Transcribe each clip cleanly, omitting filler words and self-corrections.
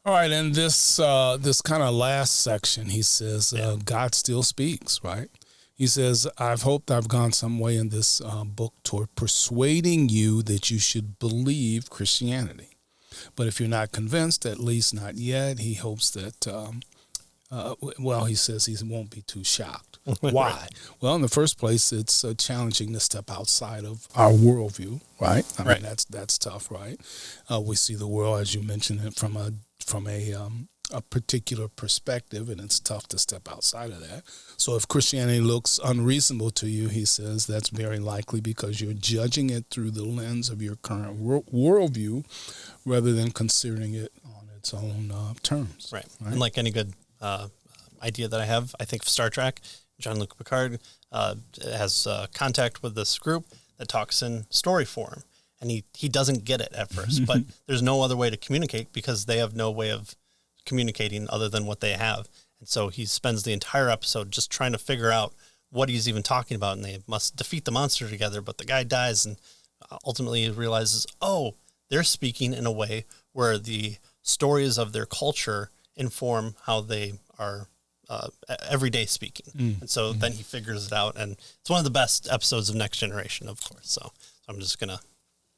All right, and this kind of last section, he says, God still speaks, right? He says, I've hoped I've gone some way in this book toward persuading you that you should believe Christianity. But if you're not convinced, at least not yet, he hopes that, he says he won't be too shocked. Why? Right. Well, in the first place, it's challenging to step outside of our worldview, right? I mean, that's tough, right? We see the world, as you mentioned, it from a particular perspective, and it's tough to step outside of that. So if Christianity looks unreasonable to you, he says, that's very likely because you're judging it through the lens of your current worldview rather than considering it on its own terms. Right. And like any good idea that I have, I think of Star Trek. Jean-Luc Picard has contact with this group that talks in story form. And he doesn't get it at first, but there's no other way to communicate because they have no way of communicating other than what they have. And so he spends the entire episode just trying to figure out what he's even talking about, and they must defeat the monster together, but the guy dies, and ultimately he realizes, oh, they're speaking in a way where the stories of their culture inform how they are everyday speaking. And so then he figures it out, and it's one of the best episodes of Next Generation, of course. So I'm just going to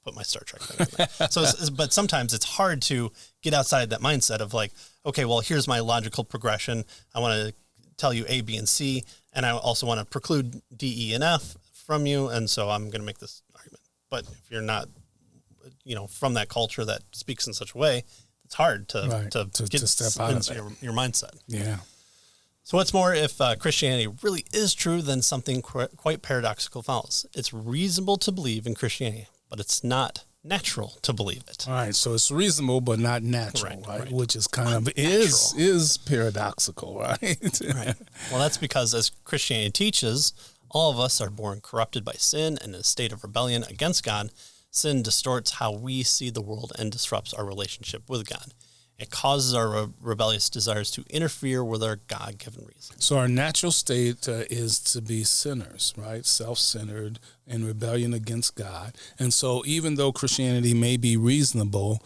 put my Star Trek thing in there. So, but sometimes it's hard to get outside that mindset of like, okay, well, here's my logical progression. I want to tell you A, B, and C, and I also want to preclude D, E, and F from you, and so I'm going to make this argument. But if you're not, from that culture that speaks in such a way, it's hard to step out of your mindset. Yeah. So what's more, if Christianity really is true, then something quite paradoxical follows. It's reasonable to believe in Christianity, but it's not natural to believe it. All right, so it's reasonable but not natural, right? Which is kind of is paradoxical, right? Right. Well, that's because as Christianity teaches, all of us are born corrupted by sin and in a state of rebellion against God. Sin distorts how we see the world and disrupts our relationship with God. It causes our rebellious desires to interfere with our God-given reason. So our natural state is to be sinners, right? Self-centered in rebellion against God. And so even though Christianity may be reasonable,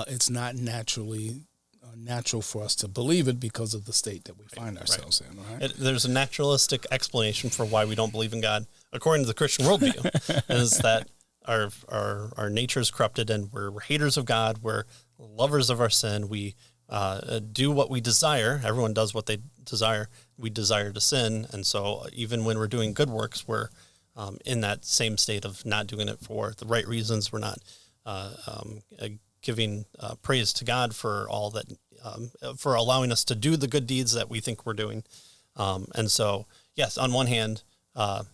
it's not natural for us to believe it because of the state that we find ourselves in, right? There's a naturalistic explanation for why we don't believe in God, according to the Christian worldview, is that our nature is corrupted and we're haters of God, we're lovers of our sin, we do what we desire. Everyone does what they desire. We desire to sin, and so even when we're doing good works, we're in that same state of not doing it for the right reasons. We're not giving praise to God for all that, for allowing us to do the good deeds that we think we're doing. And so, yes, on one hand,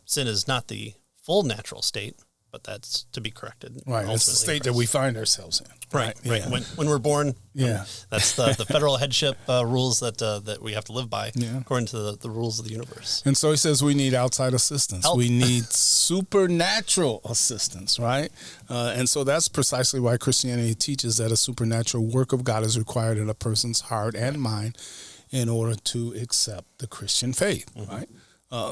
sin is not the full natural state, but that's to be corrected. Right, it's the state that we find ourselves in. Right. When we're born, that's the federal headship rules that we have to live by, according to the rules of the universe. And so he says we need outside assistance. Help. We need supernatural assistance, right? And so that's precisely why Christianity teaches that a supernatural work of God is required in a person's heart and mind in order to accept the Christian faith, right?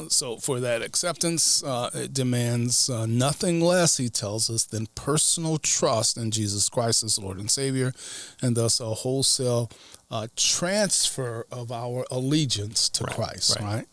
So for that acceptance, it demands nothing less, he tells us, than personal trust in Jesus Christ as Lord and Savior, and thus a wholesale transfer of our allegiance to Christ, right?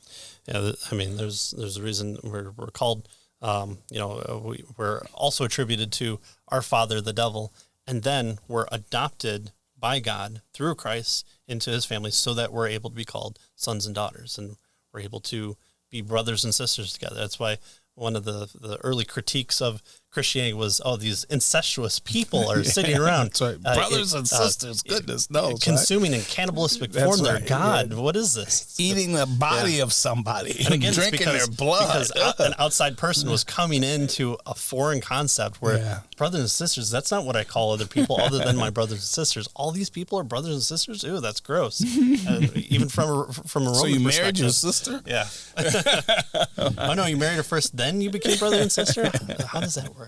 Yeah, I mean, there's a reason we're called, we're also attributed to our father, the devil, and then we're adopted by God through Christ into his family so that we're able to be called sons and daughters, and we're able to be brothers and sisters together. That's why one of the early critiques of Christianity was, these incestuous people are sitting around. That's right. Brothers and sisters, goodness knows. Consuming in cannibalistic form their God. Yeah. What is this? Eating the body of somebody and again, drinking their blood. Because an outside person was coming into a foreign concept where brothers and sisters, that's not what I call other people other than my brothers and sisters. All these people are brothers and sisters? Ew, that's gross. Even from a Roman perspective. So you married your sister? Yeah. Oh, no, you married her first, then you became brother and sister? How does that work?